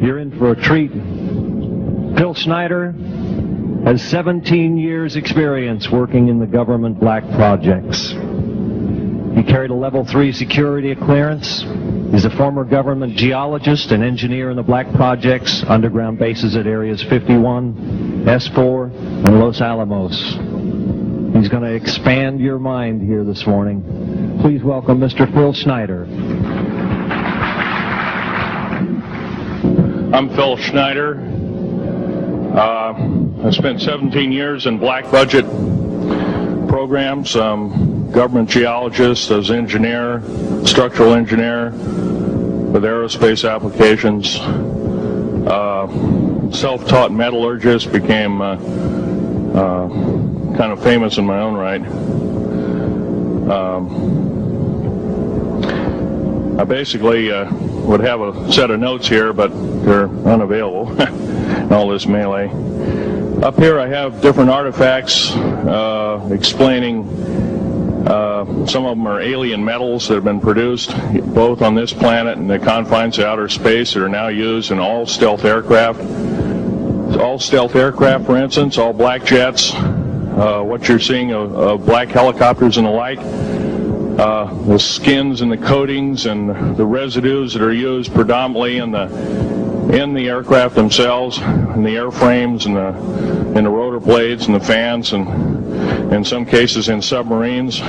You're in for a treat. Phil Schneider has 17 years experience working in the government black projects. He carried a level 3 security clearance. He's a former government geologist and engineer in the black projects, underground bases at areas 51, S4, and Los Alamos. He's going to expand your mind here this morning. Please welcome Mr. Phil Schneider. I'm Phil Schneider. I spent 17 years in black budget programs, government geologist, as engineer, structural engineer with aerospace applications, self-taught metallurgist, became kind of famous in my own right. I basically would have a set of notes here, but they're unavailable in all this melee. Up here I have different artifacts explaining some of them are alien metals that have been produced both on this planet and the confines of outer space that are now used in all stealth aircraft. All stealth aircraft, for instance, all black jets, what you're seeing of black helicopters and the like. The skins and the coatings and the residues that are used predominantly in the aircraft themselves, in the airframes and the rotor blades and the fans, and in some cases in submarines,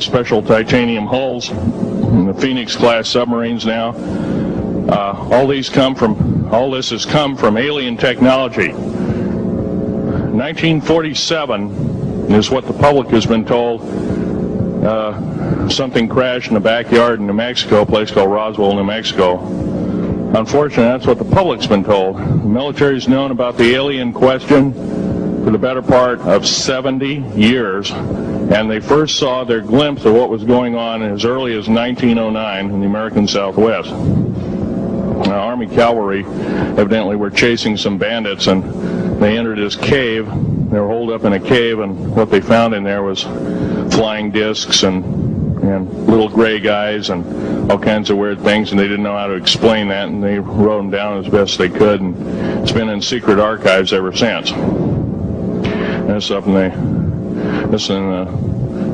special titanium hulls in the Phoenix class submarines now. All this has come from alien technology. 1947 is what the public has been told. Something crashed in the backyard in New Mexico, a place called Roswell, New Mexico. Unfortunately, that's what the public's been told. The military's known about the alien question for the better part of 70 years, and they first saw their glimpse of what was going on as early as 1909 in the American Southwest. Army cavalry evidently were chasing some bandits, and they entered this cave. They were holed up in a cave, and what they found in there was flying discs and little gray guys and all kinds of weird things, and they didn't know how to explain that, and they wrote them down as best they could, and it's been in secret archives ever since. That's up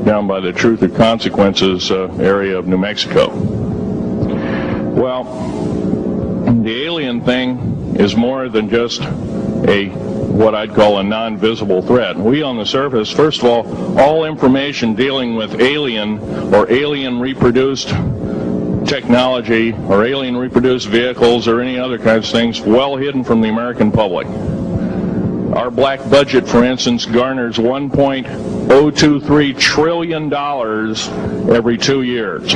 down by the Truth or Consequences area of New Mexico. Well, the alien thing is more than just what I'd call a non-visible threat. We on the surface, first of all information dealing with alien or alien reproduced technology or alien reproduced vehicles or any other kinds of things well hidden from the American public. Our black budget, for instance, garners $1.023 trillion every 2 years.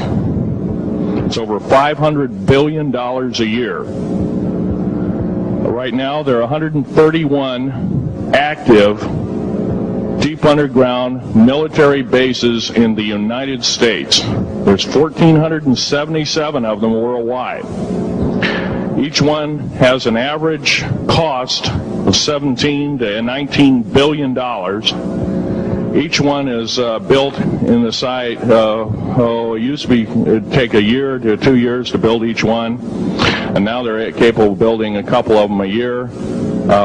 It's over $500 billion a year. Right now, there are 131 active deep underground military bases in the United States. There's 1,477 of them worldwide. Each one has an average cost of $17 to $19 billion. Each one is built in the site. It used to be it'd take a year to 2 years to build each one, and now they're capable of building a couple of them a year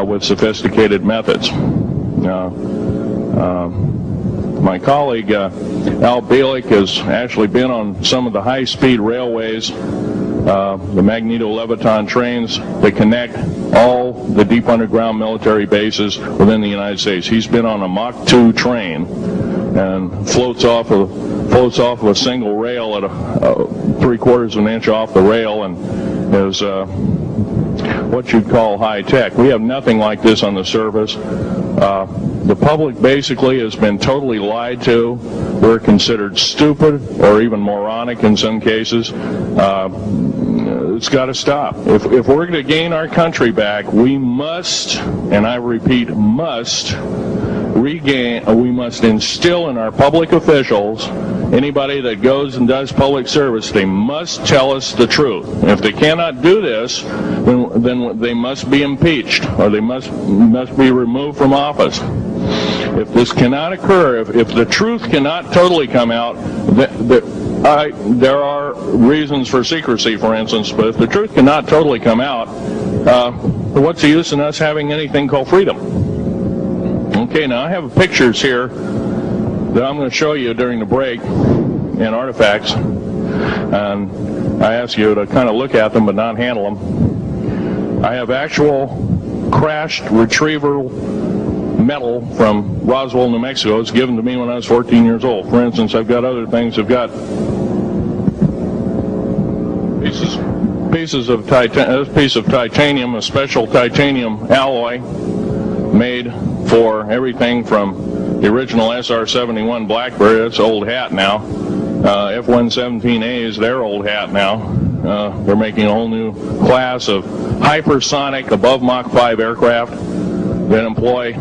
with sophisticated methods. My colleague Al Bielek has actually been on some of the high-speed railways, the Magneto-Leviton trains that connect all the deep underground military bases within the United States. He's been on a Mach 2 train and floats off of a single rail at a 3/4 of an inch off the rail, and is what you'd call high tech. We have nothing like this on the surface. The public basically has been totally lied to. We're considered stupid or even moronic in some cases. It's got to stop. If we're going to gain our country back, we must, and I repeat, must we must instill in our public officials, anybody that goes and does public service, they must tell us the truth. And if they cannot do this, then they must be impeached, or they must be removed from office. If this cannot occur, if the truth cannot totally come out, there are reasons for secrecy, for instance, but if the truth cannot totally come out, what's the use in us having anything called freedom? Okay, now I have pictures here that I'm going to show you during the break in Artifacts, and I ask you to kind of look at them but not handle them. I have actual crashed retriever metal from Roswell, New Mexico. It was given to me when I was 14 years old. For instance, I've got other things. I've got pieces of this piece of titanium, a special titanium alloy made for everything from the original SR-71 Blackberry. That's old hat now. F-117A is their old hat now. They're making a whole new class of hypersonic above Mach 5 aircraft that employ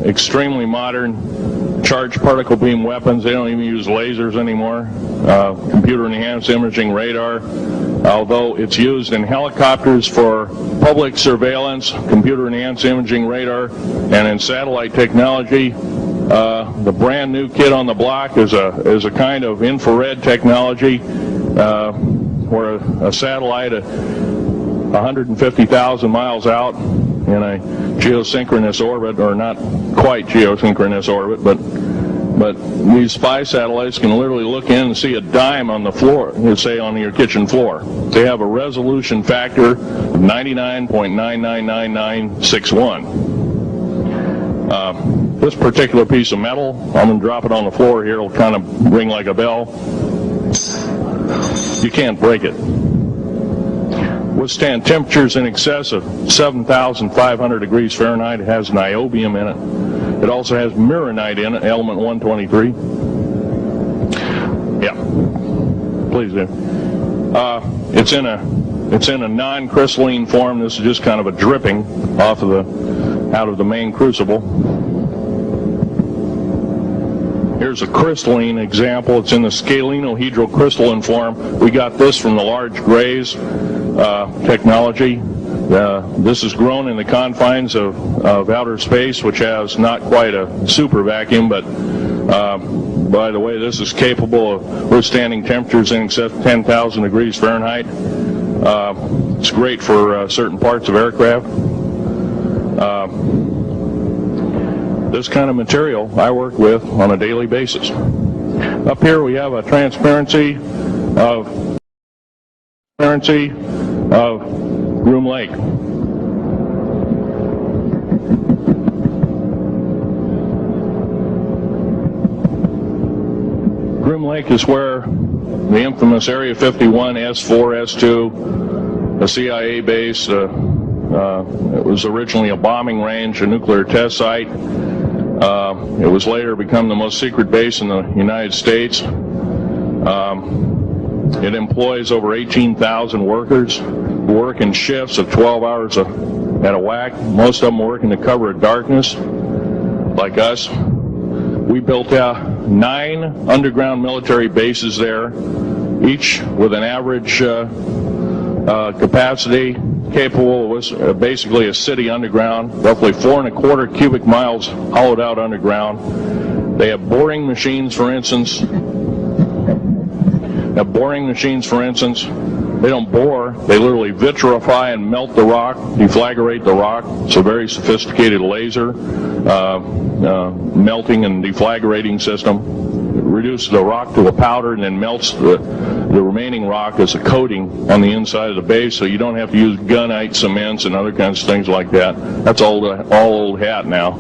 extremely modern charged particle beam weapons. They don't even use lasers anymore. Computer-enhanced imaging radar, although it's used in helicopters for public surveillance, computer-enhanced imaging radar, and in satellite technology. The brand new kid on the block is a kind of infrared technology where a satellite 150,000 miles out in a geosynchronous orbit, or not quite geosynchronous orbit, but these spy satellites can literally look in and see a dime on the floor, say on your kitchen floor. They have a resolution factor of 99.99961. This particular piece of metal, I'm going to drop it on the floor here, it'll kind of ring like a bell. You can't break it. Withstand temperatures in excess of 7,500 degrees Fahrenheit. It has niobium in it. It also has mironite in it, element 123. Yeah, please do. It's in a non-crystalline form. This is just kind of a dripping out of the main crucible. Here's a crystalline example. It's in the scalenohedral crystalline form. We got this from the large grays technology. This is grown in the confines of outer space, which has not quite a super vacuum, but by the way, this is capable of withstanding temperatures in excess of 10,000 degrees Fahrenheit. It's great for certain parts of aircraft. This kind of material I work with on a daily basis. Up here we have a transparency of Groom Lake. Groom Lake is where the infamous Area 51, S4, S2, a CIA base, it was originally a bombing range, a nuclear test site. It was later become the most secret base in the United States. It employs over 18,000 workers who work in shifts of 12 hours at a whack. Most of them work in the cover of darkness, like us. We built 9 underground military bases there, each with an average capacity capable of basically a city underground, roughly 4¼ cubic miles hollowed out underground. They have boring machines, for instance. They don't bore, they literally vitrify and melt the rock, deflagrate the rock. It's a very sophisticated laser melting and deflagrating system. It reduces the rock to a powder and then melts the remaining rock as a coating on the inside of the base, so you don't have to use gunite cements and other kinds of things like that. That's all old hat now.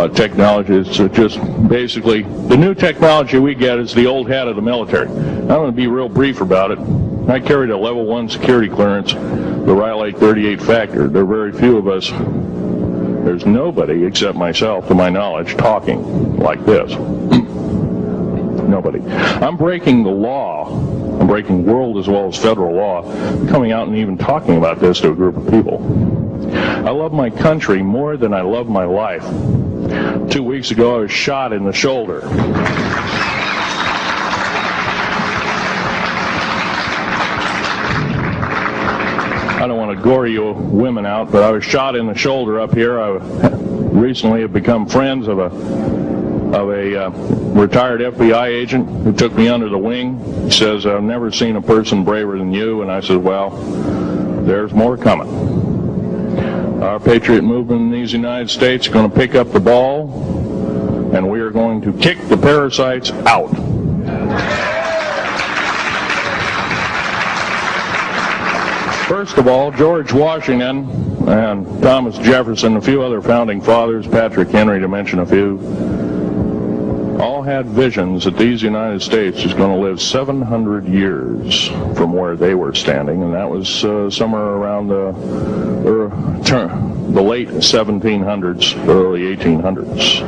Technology is just basically the new technology we get is the old hat of the military. I'm going to be real brief about it. I carried a level 1 security clearance, the Rhyolite 38 Factor. There are very few of us. There's nobody except myself, to my knowledge, talking like this. Nobody. I'm breaking the law. I'm breaking world as well as federal law, coming out and even talking about this to a group of people. I love my country more than I love my life. 2 weeks ago, I was shot in the shoulder. I don't want to gore you women out, but I was shot in the shoulder up here. I recently have become friends of a retired FBI agent who took me under the wing. He says, I've never seen a person braver than you. And I said, well, there's more coming. Our patriot movement in these United States is going to pick up the ball, and we are going to kick the parasites out. First of all, George Washington and Thomas Jefferson, a few other founding fathers, Patrick Henry to mention a few, all had visions that these United States is going to live 700 years from where they were standing, and that was somewhere around the late 1700s, early 1800s.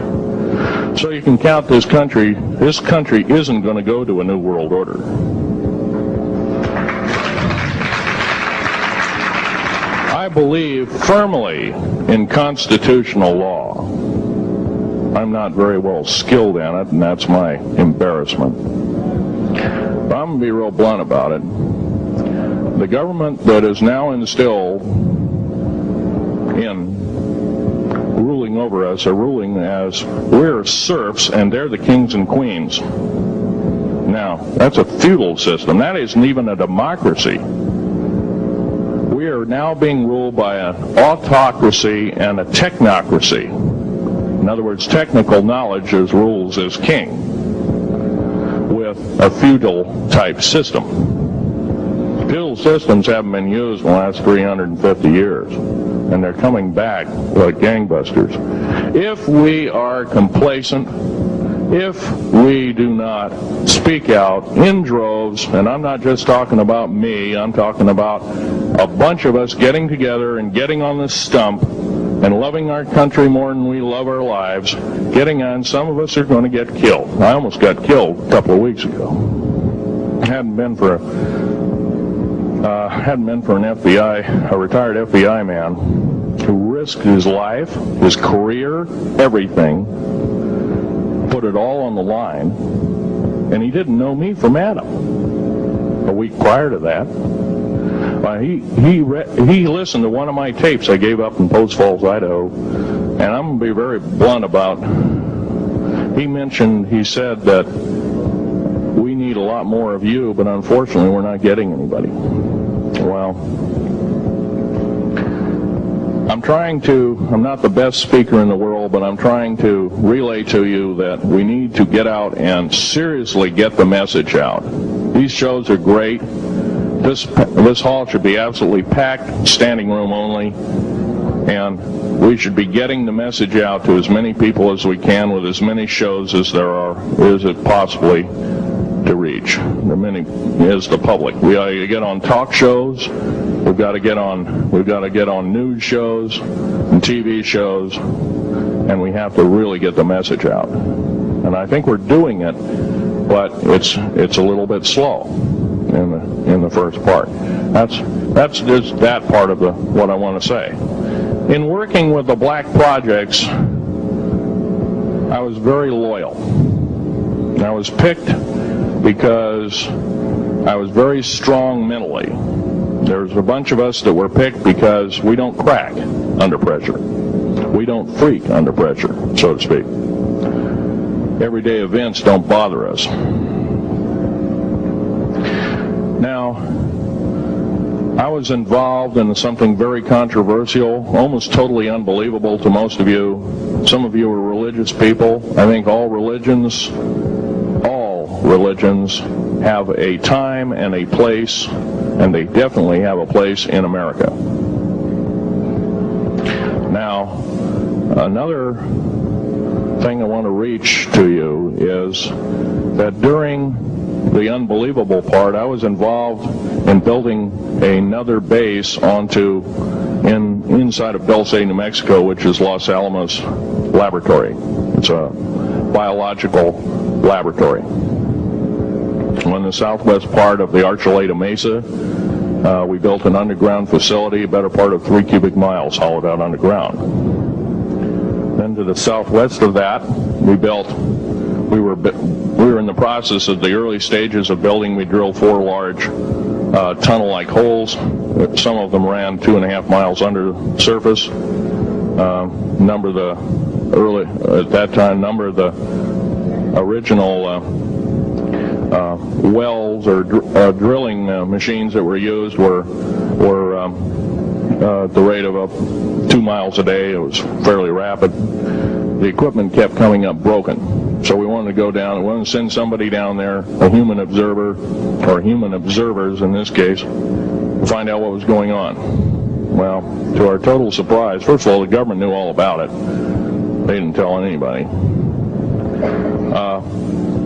So you can count this country isn't going to go to a new world order. I believe firmly in constitutional law. I'm not very well skilled in it, and that's my embarrassment. But I'm going to be real blunt about it. The government that is now instilled in ruling over us are ruling as we're serfs and they're the kings and queens. Now, that's a feudal system. That isn't even a democracy. We are now being ruled by an autocracy and a technocracy. In other words, technical knowledge as rules as king, with a feudal-type system. Feudal systems haven't been used in the last 350 years, and they're coming back like gangbusters. If we are complacent, if we do not speak out in droves, and I'm not just talking about me, I'm talking about a bunch of us getting together and getting on the stump and loving our country more than we love our lives, getting on, some of us are going to get killed. I almost got killed a couple of weeks ago. Hadn't been for an a retired FBI man who risked his life, his career, everything, put it all on the line, and he didn't know me from Adam. A week prior to that, he listened to one of my tapes I gave up in Post Falls, Idaho, and I'm going to be very blunt about. He said that we need a lot more of you, but unfortunately we're not getting anybody. Well, I'm not the best speaker in the world, but I'm trying to relay to you that we need to get out and seriously get the message out. These shows are great. This hall should be absolutely packed, standing room only, and we should be getting the message out to as many people as we can with as many shows as it possibly to reach. The many is the public. We got to get on talk shows. We've got to get on news shows and TV shows, and we have to really get the message out. And I think we're doing it, but it's a little bit slow in the first part. That's just that part of what I want to say. In working with the black projects, I was very loyal. I was picked because I was very strong mentally. There's a bunch of us that were picked because we don't crack under pressure. We don't freak under pressure, so to speak. Everyday events don't bother us. Now, I was involved in something very controversial, almost totally unbelievable to most of you. Some of you are religious people. I think all religions have a time and a place, and they definitely have a place in America. Now, another thing I want to reach to you is that during the unbelievable part, I was involved in building another base inside of Dulce, New Mexico, which is Los Alamos Laboratory. It's a biological laboratory. On the southwest part of the Archuleta Mesa, we built an underground facility, a better part of 3 cubic miles hollowed out underground. Then to the southwest of that, we were in the process of the early stages of building. We drilled 4 large tunnel-like holes. Some of them ran 2.5 miles under the surface. Number of the original wells or drilling machines that were used were at the rate of 2 miles a day. It was fairly rapid. The equipment kept coming up broken. So we wanted to go down, we wanted to send somebody down there, a human observer, or human observers in this case, to find out what was going on. Well, to our total surprise, first of all, the government knew all about it. They didn't tell anybody.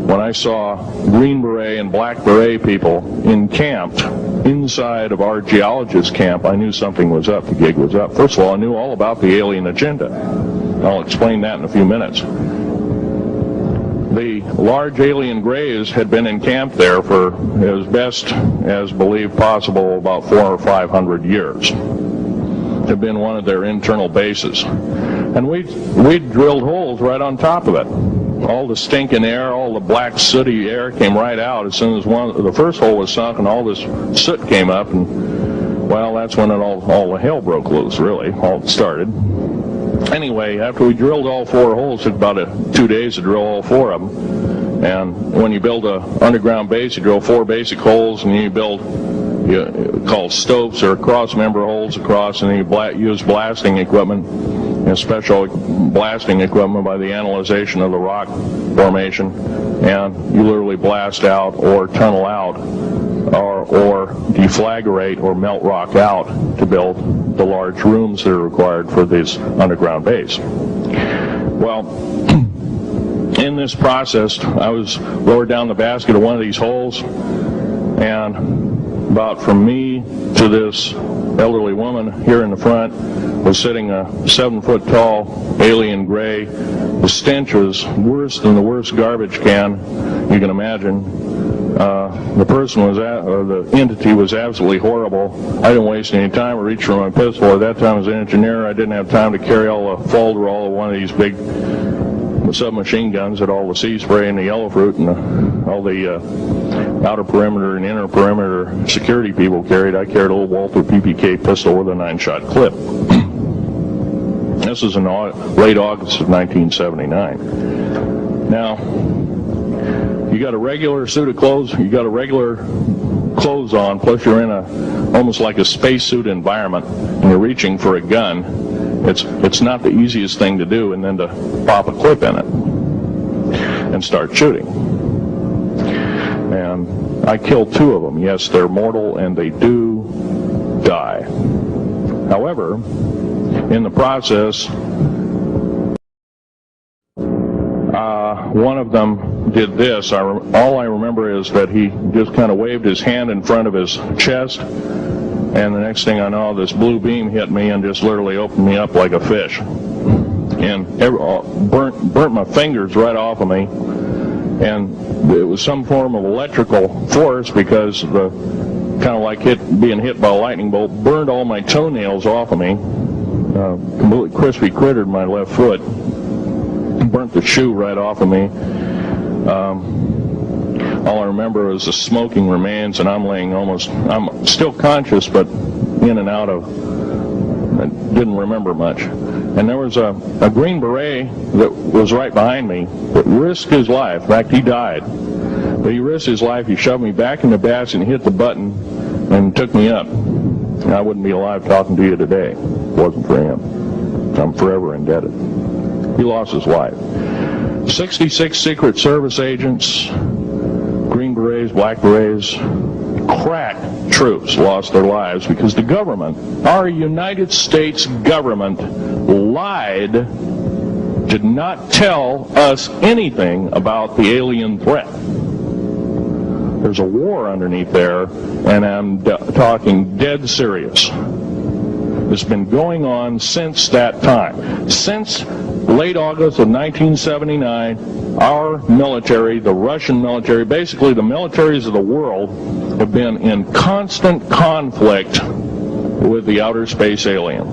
When I saw Green Beret and Black Beret people encamped inside of our geologist camp, I knew something was up, the gig was up. First of all, I knew all about the alien agenda. I'll explain that in a few minutes. The large alien grays had been encamped there for, as best as believed possible, about 400 or 500 years. It had been one of their internal bases. And we drilled holes right on top of it. All the stinking air, all the black sooty air came right out as soon as the first hole was sunk, and all this soot came up, and well, that's when all the hell broke loose, really, all started. Anyway, after we drilled all 4 holes, it took about 2 days to drill all 4 of them. And when you build an underground base, you drill 4 basic holes, and you build called stopes or cross-member holes across, and you use blasting equipment, special blasting equipment by the analyzation of the rock formation, and you literally blast out or tunnel out or deflagrate or melt rock out to build the large rooms that are required for this underground base. Well, in this process, I was lowered down the basket of one of these holes, and about from me to this elderly woman here in the front was sitting a 7-foot-tall alien gray. The stench was worse than the worst garbage can you can imagine. The person was, or the entity was absolutely horrible. I didn't waste any time. I reached for my pistol. At that time, as an engineer, I didn't have time to carry all the Folderol of one of these big submachine guns that all the sea spray and the yellow fruit and all the outer perimeter and inner perimeter security people carried. I carried a little Walther PPK pistol with a 9-shot clip. This was in late August of 1979. Now, you got a regular suit of clothes, you got a regular clothes on, plus you're in almost like a spacesuit environment, and you're reaching for a gun. It's not the easiest thing to do, and then to pop a clip in it and start shooting. And I killed 2 of them. Yes, they're mortal, and they do die. However, in the process, one of them did this. All I remember is that he just kind of waved his hand in front of his chest, and the next thing I know, this blue beam hit me and just literally opened me up like a fish, and burnt my fingers right off of me. And it was some form of electrical force, because the kind of like being hit by a lightning bolt burned all my toenails off of me. Completely crispy crittered my left foot, burnt the shoe right off of me. All I remember is the smoking remains, and I'm still conscious, but in and out of, I didn't remember much. And there was a Green Beret that was right behind me that risked his life. In fact, he died. But he risked his life. He shoved me back in the basket and hit the button and took me up. And I wouldn't be alive talking to you today if it wasn't for him. I'm forever indebted. He lost his life. 66 Secret Service agents, Green Berets, Black Berets, crack troops lost their lives because the government, our United States government, lied, did not tell us anything about the alien threat. There's a war underneath there, and I'm talking dead serious. It's been going on since that time. Since late August of 1979, our military, the Russian military, basically the militaries of the world, have been in constant conflict with the outer space alien.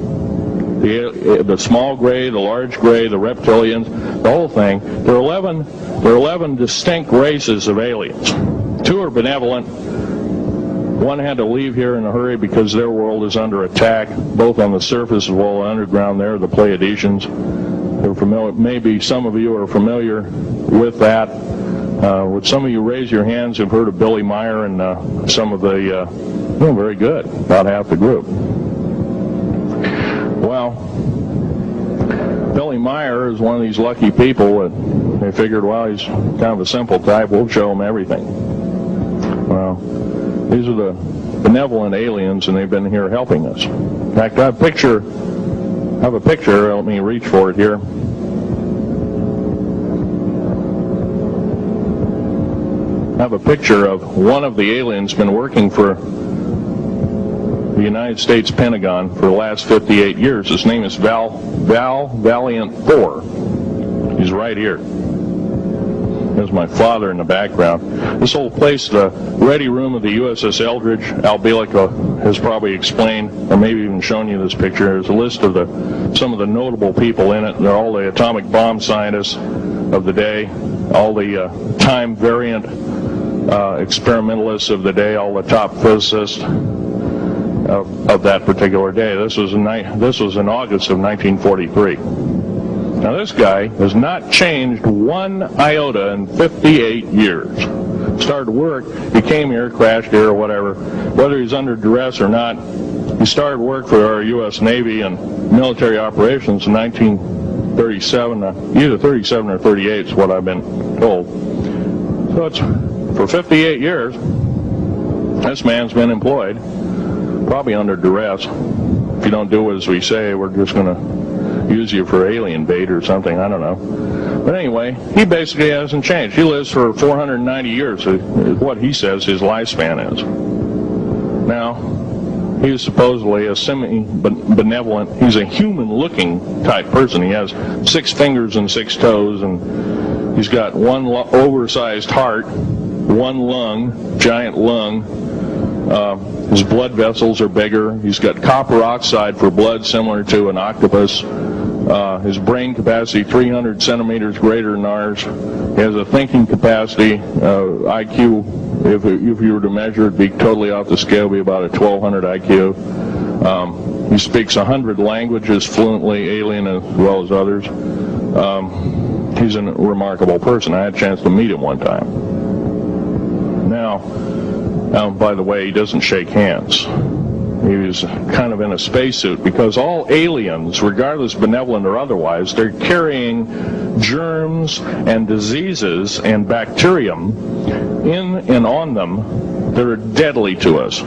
The small gray, the large gray, the reptilians, the whole thing. There are 11 distinct races of aliens. 2 are benevolent. One had to leave here in a hurry because their world is under attack, both on the surface as well as underground. There, the Pleiadians. They're familiar. Maybe some of you are familiar with that. Would some of you raise your hands who've heard of Billy Meyer and some of the, very good, about half the group. Well, Billy Meyer is one of these lucky people that they figured, well, he's kind of a simple type, we'll show him everything. Well, these are the benevolent aliens, and they've been here helping us. In fact, I have a picture, let me reach for it here. I have a picture of one of the aliens been working for the United States Pentagon for the last 58 years. His name is Val Valiant Thor. He's right here. There's my father in the background. This whole place, the ready room of the USS Eldridge, Al Bielek has probably explained, or maybe even shown you this picture. There's a list of some of the notable people in it. They're all the atomic bomb scientists of the day, all the time variant experimentalists of the day, all the top physicists of that particular day. This was in August of 1943. Now this guy has not changed one iota in 58 years. Started work, he came here, crashed here or whatever, whether he's under duress or not. He started work for our U.S. Navy and military operations in 1937, either 37 or 38 is what I've been told. So it's for 58 years, this man's been employed, probably under duress. If you don't do as we say, we're just going to use you for alien bait or something, I don't know. But anyway, he basically hasn't changed. He lives for 490 years, is what he says his lifespan is. Now, he's supposedly a semi-benevolent, he's a human-looking type person. He has 6 fingers and 6 toes, and he's got one oversized heart, one lung, giant lung. His blood vessels are bigger. He's got copper oxide for blood, similar to an octopus. His brain capacity 300 centimeters greater than ours. He has a thinking capacity, IQ, if you were to measure it, be totally off the scale, be about a 1200 IQ. He speaks 100 languages fluently, alien as well as others. He's a remarkable person. I had a chance to meet him one time. Now, by the way, he doesn't shake hands. He was kind of in a spacesuit because all aliens, regardless benevolent or otherwise, they're carrying germs and diseases and bacterium in and on them that are deadly to us.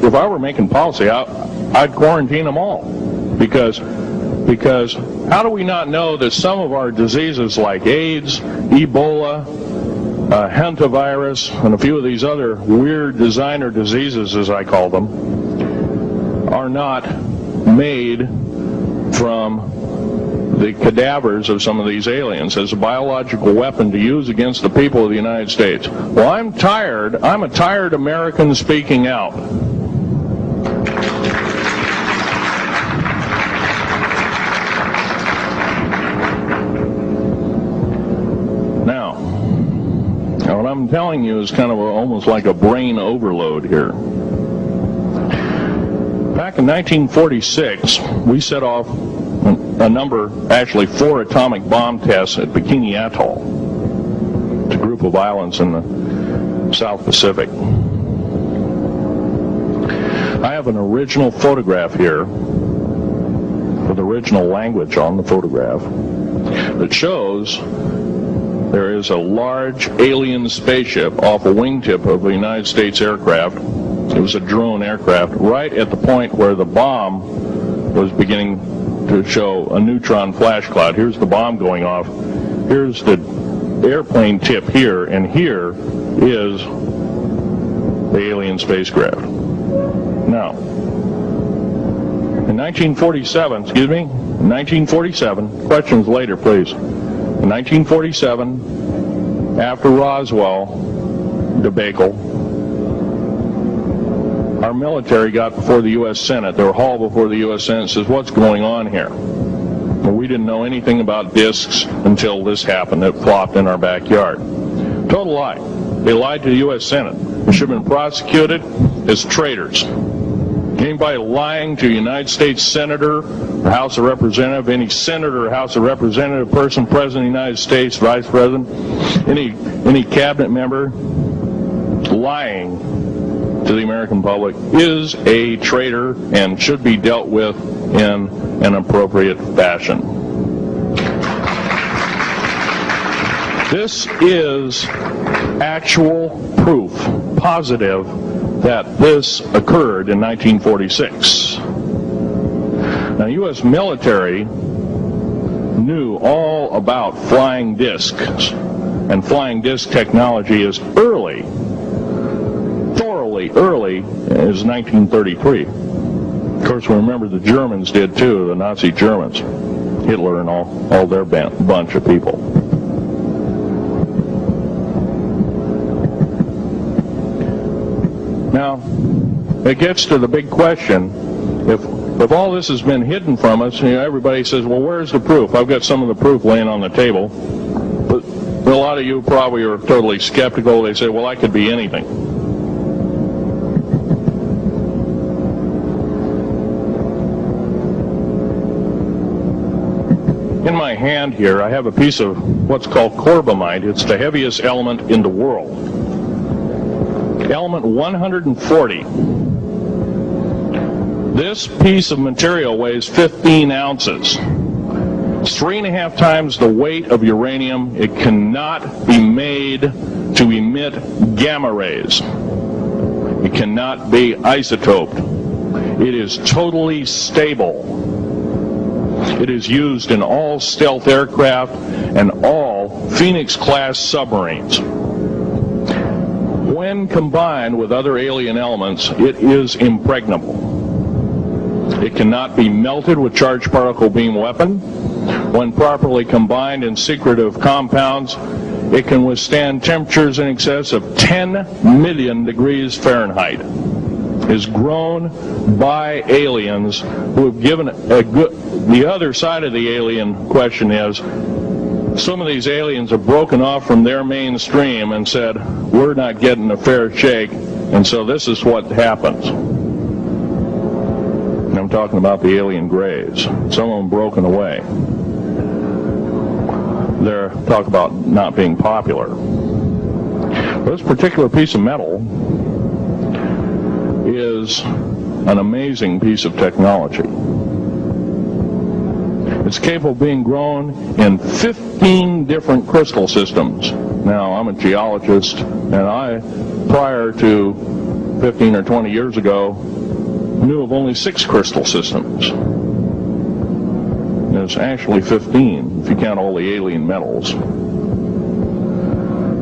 If I were making policy, I'd quarantine them all because how do we not know that some of our diseases like AIDS, Ebola, hantavirus, and a few of these other weird designer diseases, as I call them, are not made from the cadavers of some of these aliens as a biological weapon to use against the people of the United States. Well, I'm a tired American speaking out. What I'm telling you is kind of almost like a brain overload here. Back in 1946, we set off a number, actually 4 atomic bomb tests at Bikini Atoll. It's a group of islands in the South Pacific. I have an original photograph here with original language on the photograph that shows there is a large alien spaceship off a wingtip of a United States aircraft. It was a drone aircraft right at the point where the bomb was beginning to show a neutron flash cloud. Here's the bomb going off. Here's the airplane tip here, and here is the alien spacecraft. Now, in 1947, questions later, please. In 1947, after Roswell debacle, our military got before the U.S. Senate. They were hauled before the U.S. Senate and says, what's going on here? Well, we didn't know anything about discs until this happened. It flopped in our backyard. Total lie. They lied to the U.S. Senate. They should have been prosecuted as traitors. Anybody lying to a United States Senator or House of Representative, any Senator or House of Representative, person, President of the United States, Vice President, any any cabinet member lying to the American public is a traitor and should be dealt with in an appropriate fashion. This is actual proof, positive, that this occurred in 1946. Now, U.S. military knew all about flying discs, and flying disc technology as thoroughly early as 1933. Of course, we remember the Germans did too, the Nazi Germans, Hitler and all their bunch of people. Now, it gets to the big question, if all this has been hidden from us, everybody says, well, where's the proof? I've got some of the proof laying on the table. But a lot of you probably are totally skeptical. They say, well, I could be anything. In my hand here, I have a piece of what's called corbamide. It's the heaviest element in the world. Element 140. This piece of material weighs 15 ounces. It's 3.5 times the weight of uranium. It cannot be made to emit gamma rays. It cannot be isotoped. It is totally stable. It is used in all stealth aircraft and all Phoenix-class submarines. When combined with other alien elements, it is impregnable. It cannot be melted with charged particle beam weapon. When properly combined in secretive compounds, it can withstand temperatures in excess of 10 million degrees Fahrenheit. It is grown by aliens who have given the other side of the alien question is, some of these aliens have broken off from their mainstream and said, we're not getting a fair shake, and so this is what happens. And I'm talking about the alien grays. Some of them broken away. They're talk about not being popular. This particular piece of metal is an amazing piece of technology. It's capable of being grown in 15 different crystal systems. Now, I'm a geologist, and I, prior to 15 or 20 years ago, knew of only 6 crystal systems. There's actually 15, if you count all the alien metals.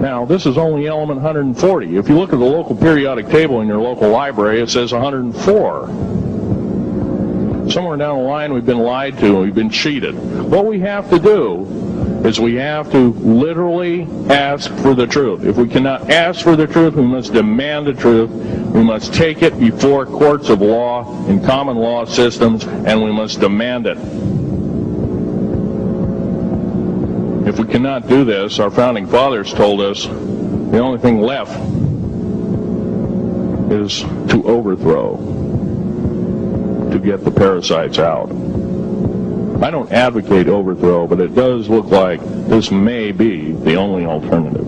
Now, this is only element 140. If you look at the local periodic table in your local library, it says 104. Somewhere down the line, we've been lied to, and we've been cheated. What we have to do is we have to literally ask for the truth. If we cannot ask for the truth, we must demand the truth. We must take it before courts of law and common law systems, and we must demand it. If we cannot do this, our founding fathers told us the only thing left is to overthrow, to get the parasites out. I don't advocate overthrow, but it does look like this may be the only alternative.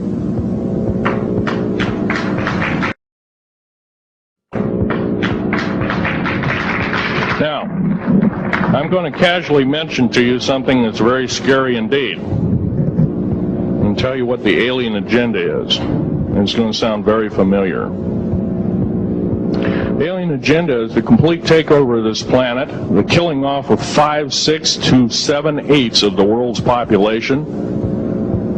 Now, I'm going to casually mention to you something that's very scary indeed, and tell you what the alien agenda is. And it's going to sound very familiar. The alien agenda is the complete takeover of this planet, the killing off of 5, 6 to 7/8 of the world's population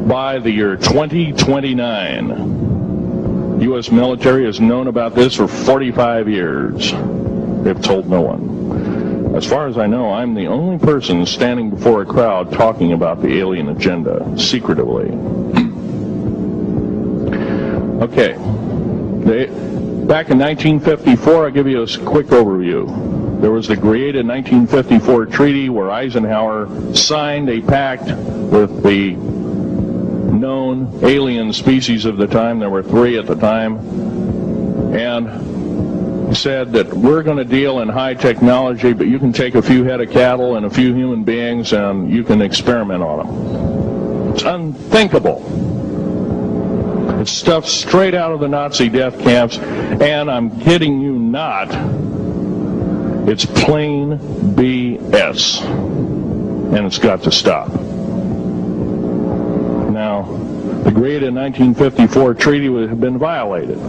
by the year 2029. The U.S. military has known about this for 45 years. They've told no one. As far as I know, I'm the only person standing before a crowd talking about the alien agenda, secretively. Okay. Back in 1954, I'll give you a quick overview. There was the created 1954 treaty where Eisenhower signed a pact with the known alien species of the time. There were 3 at the time. And he said that we're going to deal in high technology, but you can take a few head of cattle and a few human beings and you can experiment on them. It's unthinkable. It's stuff straight out of the Nazi death camps, and I'm kidding you not, it's plain BS, and it's got to stop. Now, the agreed in 1954 treaty had been violated.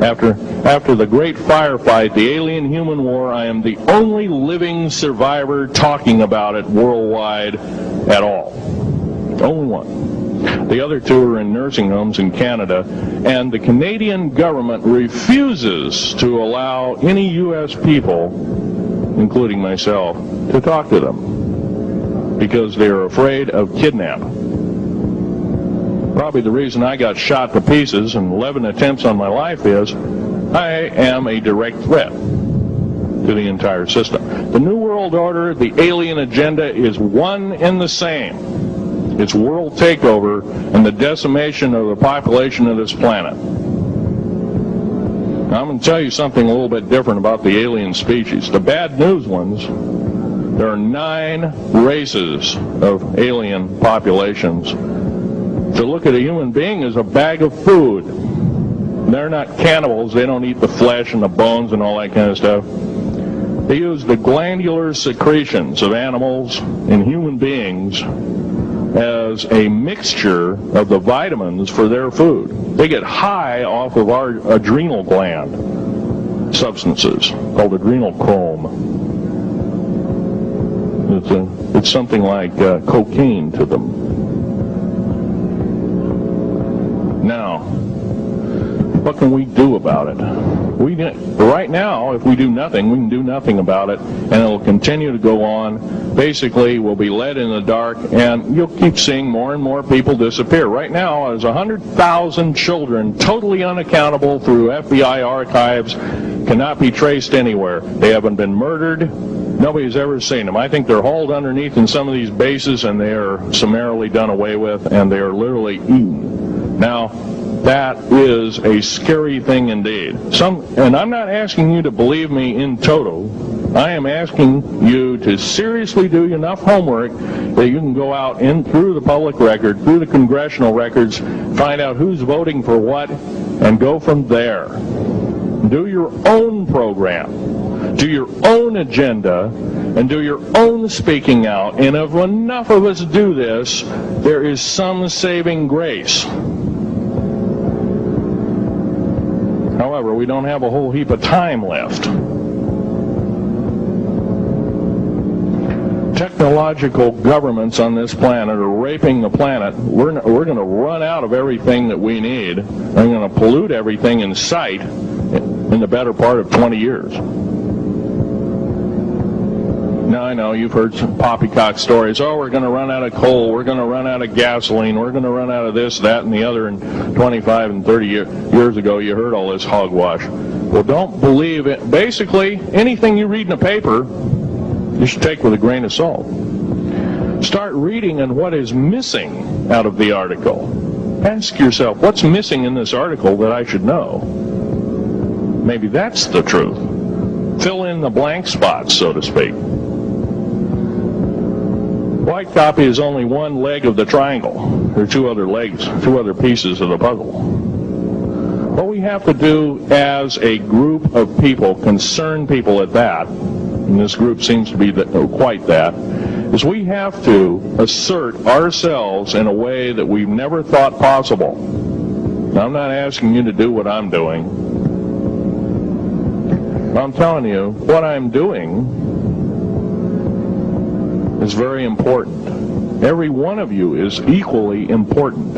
After the great firefight, the alien-human war, I am the only living survivor talking about it worldwide at all. Only one. The other two are in nursing homes in Canada, and the Canadian government refuses to allow any U.S. people, including myself, to talk to them because they are afraid of kidnapping. Probably the reason I got shot to pieces and 11 attempts on my life is I am a direct threat to the entire system. The New World Order, the alien agenda is one and the same. It's world takeover and the decimation of the population of this planet. Now, I'm going to tell you something a little bit different about the alien species. The bad news ones, there are 9 races of alien populations. To look at a human being as a bag of food. They're not cannibals. They don't eat the flesh and the bones and all that kind of stuff. They use the glandular secretions of animals and human beings as a mixture of the vitamins for their food. They get high off of our adrenal gland substances called adrenochrome. It's something like cocaine to them. Now, what can we do about it? Right now, if we do nothing, we can do nothing about it, and it'll continue to go on. Basically, we'll be led in the dark, and you'll keep seeing more and more people disappear. Right now, there's 100,000 children totally unaccountable through FBI archives, cannot be traced anywhere. They haven't been murdered. Nobody's ever seen them. I think they're hauled underneath in some of these bases, and they are summarily done away with, and they are literally eaten. Now, that is a scary thing indeed. And I'm not asking you to believe me in toto. I am asking you to seriously do enough homework that you can go out in through the public record, through the congressional records, find out who's voting for what, and go from there. Do your own program. Do your own agenda. And do your own speaking out. And if enough of us do this, there is some saving grace. However, we don't have a whole heap of time left. Technological governments on this planet are raping the planet. We're going to run out of everything that we need. They're going to pollute everything in sight in the better part of 20 years. Now, I know you've heard some poppycock stories. Oh, we're going to run out of coal. We're going to run out of gasoline. We're going to run out of this, that, and the other. And 25 and 30 years ago, you heard all this hogwash. Well, don't believe it. Basically, anything you read in a paper, you should take with a grain of salt. Start reading on what is missing out of the article. Ask yourself, what's missing in this article that I should know? Maybe that's the truth. Fill in the blank spots, so to speak. White copy is only one leg of the triangle. There are 2 other legs, 2 other pieces of the puzzle. What we have to do as a group of people, concerned people at that, and this group seems to be quite that, is we have to assert ourselves in a way that we've never thought possible. Now, I'm not asking you to do what I'm doing. I'm telling you, what I'm doing is very important. Every one of you is equally important.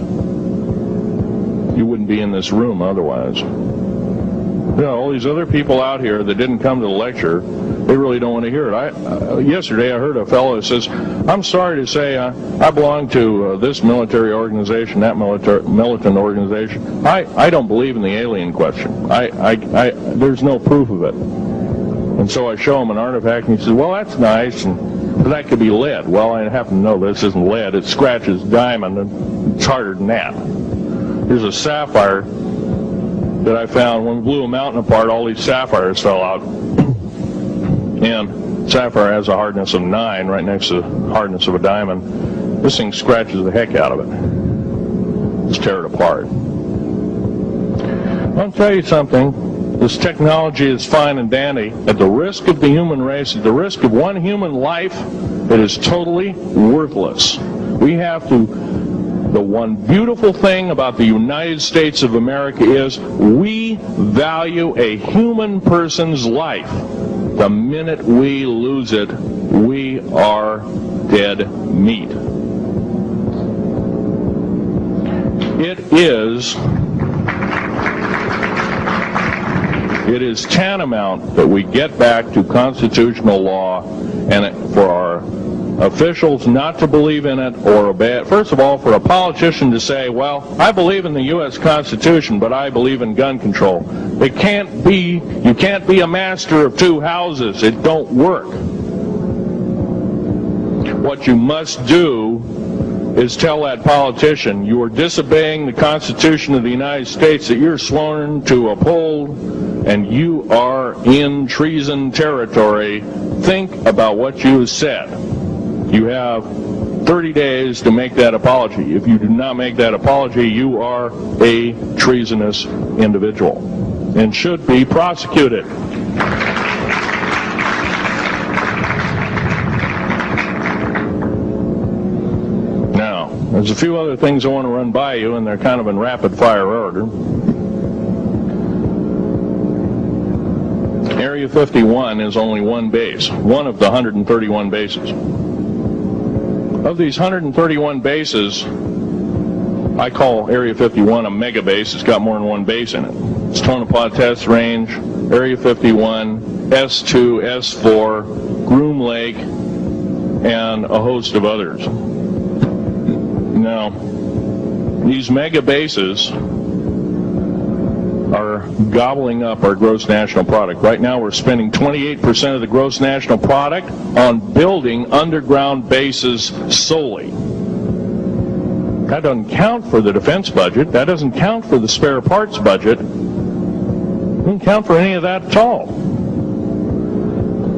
You wouldn't be in this room otherwise. You know, all these other people out here that didn't come to the lecture, they really don't want to hear it. Yesterday I heard a fellow that says, I'm sorry to say I belong to this military organization, that militant organization. I don't believe in the alien question. There's no proof of it. And so I show him an artifact, and he says, well, that's nice, but that could be lead. Well, I happen to know this isn't lead. It scratches diamond, and it's harder than that. Here's a sapphire that I found. When we blew a mountain apart, all these sapphires fell out. And sapphire has a hardness of 9 right next to the hardness of a diamond. This thing scratches the heck out of it. Let's tear it apart. I'll tell you something. This technology is fine and dandy. At the risk of the human race, at the risk of one human life, it is totally worthless. We have to... The one beautiful thing about the United States of America is we value a human person's life. The minute we lose it, we are dead meat. It is tantamount that we get back to constitutional law, and for our officials not to believe in it or obey it. First of all, for a politician to say, well, I believe in the U.S. Constitution, but I believe in gun control. You can't be a master of two houses. It don't work. What you must do is tell that politician you are disobeying the Constitution of the United States that you're sworn to uphold, and you are in treason territory. Think about what you have said. You have 30 days to make that apology. If you do not make that apology, you are a treasonous individual and should be prosecuted. Now, there's a few other things I want to run by you, and they're kind of in rapid fire order. Area 51 is only one base, one of the 131 bases. Of these 131 bases, I call Area 51 a mega base. It's got more than one base in it. It's Tonopah Test Range, Area 51, S2, S4, Groom Lake, and a host of others. Now, these mega bases are gobbling up our gross national product. Right now we're spending 28% of the gross national product on building underground bases solely. That doesn't count for the defense budget. That doesn't count for the spare parts budget. It doesn't count for any of that at all.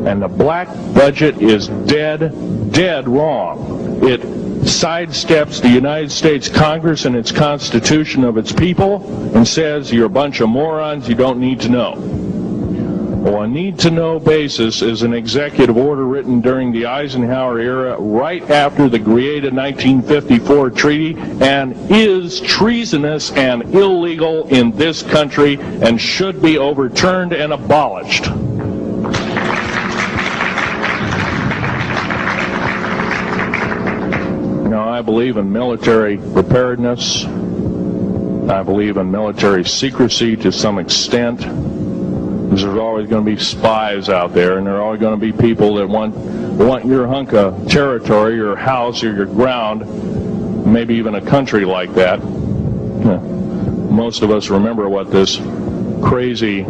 And the black budget is dead wrong. It sidesteps the United States Congress and its Constitution of its people and says you're a bunch of morons, you don't need to know. Well, a need-to-know basis is an executive order written during the Eisenhower era right after the Greada 1954 treaty and is treasonous and illegal in this country and should be overturned and abolished. I believe in military preparedness. I believe in military secrecy to some extent. There's always going to be spies out there, and there are always going to be people that want your hunk of territory, your house, or your ground, maybe even a country like that. Most of us remember what this crazy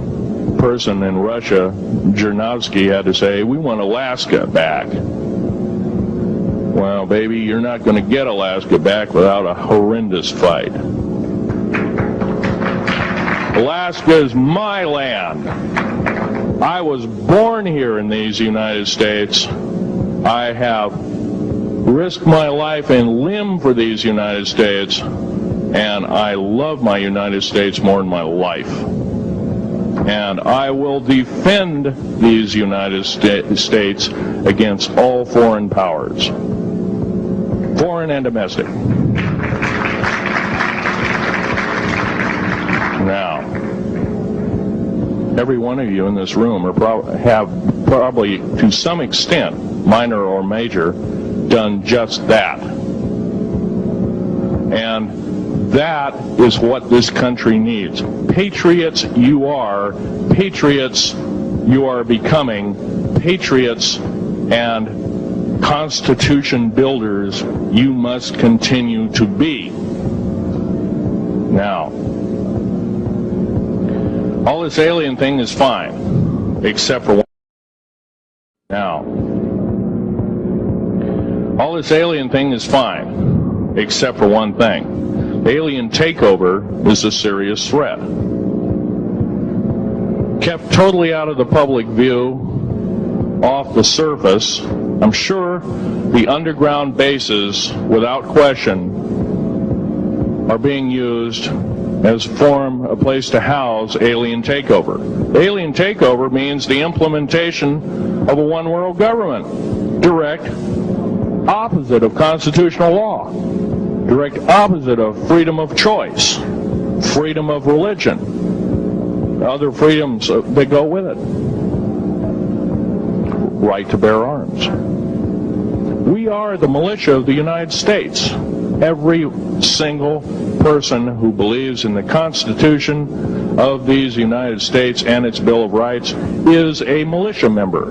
person in Russia, Zhirinovsky, had to say. We want Alaska back. Well, baby, you're not going to get Alaska back without a horrendous fight. Alaska is my land. I was born here in these United States. I have risked my life and limb for these United States, and I love my United States more than my life. And I will defend these United States against all foreign powers. Foreign and domestic. Now, every one of you in this room have probably, to some extent, minor or major, done just that. And that is what this country needs. Patriots you are. Patriots you are becoming. Patriots and Constitution builders you must continue to be. Now, all this alien thing is fine, except for one. Now, all this alien thing is fine, except for one thing. Alien takeover is a serious threat. Kept totally out of the public view, off the surface. I'm sure the underground bases, without question, are being used as a place to house alien takeover. Alien takeover means the implementation of a one-world government. Direct opposite of constitutional law. Direct opposite of freedom of choice, freedom of religion, other freedoms that go with it. Right to bear arms. We are the militia of the United States. Every single person who believes in the Constitution of these United States and its Bill of Rights is a militia member.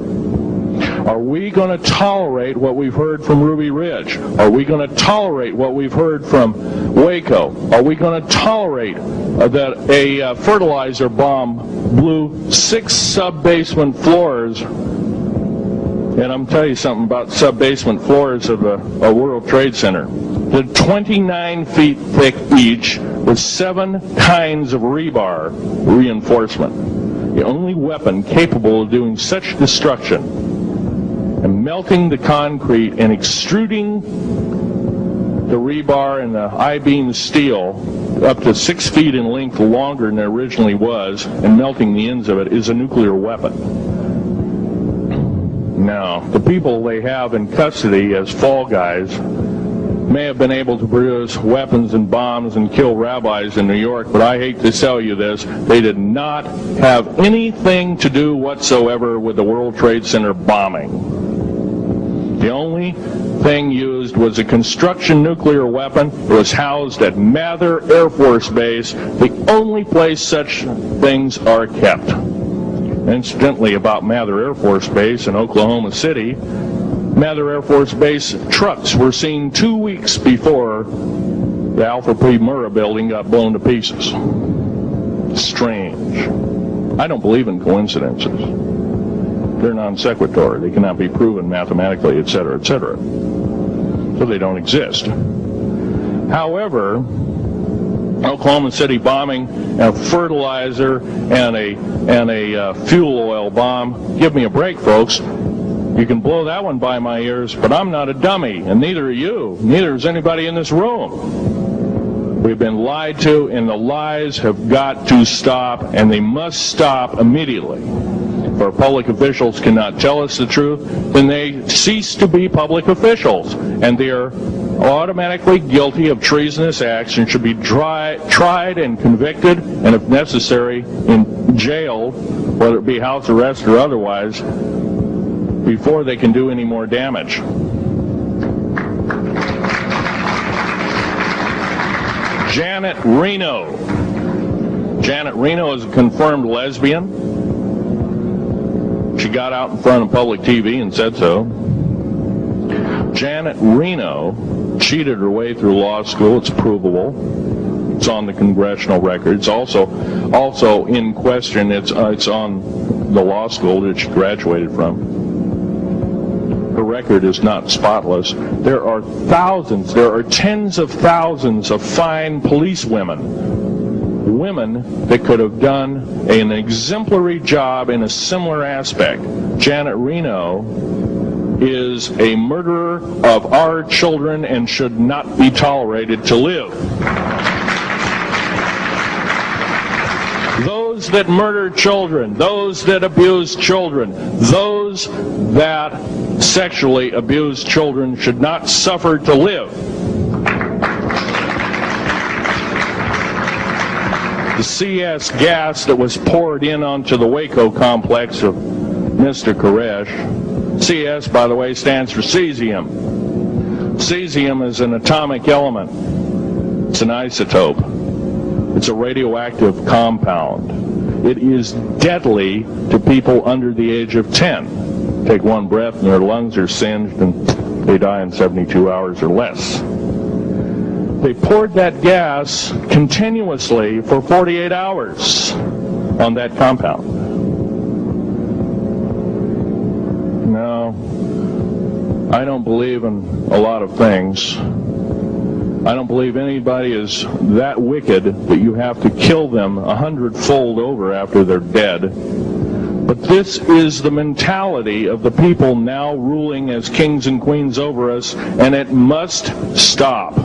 Are we going to tolerate what we've heard from Ruby Ridge? Are we going to tolerate what we've heard from Waco? Are we going to tolerate that a fertilizer bomb blew 6 sub-basement floors? And I'm telling you something about sub-basement floors of a World Trade Center. They're 29 feet thick each with 7 kinds of rebar reinforcement. The only weapon capable of doing such destruction and melting the concrete and extruding the rebar and the I-beam steel up to 6 feet in length longer than it originally was and melting the ends of it is a nuclear weapon. Now, the people they have in custody as fall guys may have been able to produce weapons and bombs and kill rabbis in New York, but I hate to tell you this, they did not have anything to do whatsoever with the World Trade Center bombing. The only thing used was a construction nuclear weapon. It was housed at Mather Air Force Base, the only place such things are kept. Incidentally, about Mather Air Force Base in Oklahoma City, Mather Air Force Base trucks were seen 2 weeks before the Alfred P. Murrah building got blown to pieces. Strange. I don't believe in coincidences. They're non sequitur. They cannot be proven mathematically, etc., etc. So they don't exist. However, Oklahoma City bombing, a fertilizer, and a fuel oil bomb. Give me a break, folks. You can blow that one by my ears, but I'm not a dummy, and neither are you. Neither is anybody in this room. We've been lied to, and the lies have got to stop, and they must stop immediately. If our public officials cannot tell us the truth, then they cease to be public officials, and they are automatically guilty of treasonous acts and should be tried and convicted, and if necessary, jailed, whether it be house arrest or otherwise, before they can do any more damage. Janet Reno. Janet Reno is a confirmed lesbian. She got out in front of public TV and said so. Janet Reno cheated her way through law school. It's provable. It's on the congressional record. It's also in question. It's on the law school that she graduated from. Her record is not spotless. There are thousands, there are tens of thousands of fine police women that could have done an exemplary job in a similar aspect. Janet Reno is a murderer of our children and should not be tolerated to live. Those that murder children, those that abuse children, those that sexually abuse children should not suffer to live. The CS gas that was poured in onto the Waco complex of Mr. Koresh, CS, by the way, stands for cesium. Cesium is an atomic element. It's an isotope. It's a radioactive compound. It is deadly to people under the age of 10. Take one breath and their lungs are singed and they die in 72 hours or less. They poured that gas continuously for 48 hours on that compound. No, I don't believe in a lot of things. I don't believe anybody is that wicked that you have to kill them 100-fold over after they're dead. But this is the mentality of the people now ruling as kings and queens over us, and it must stop.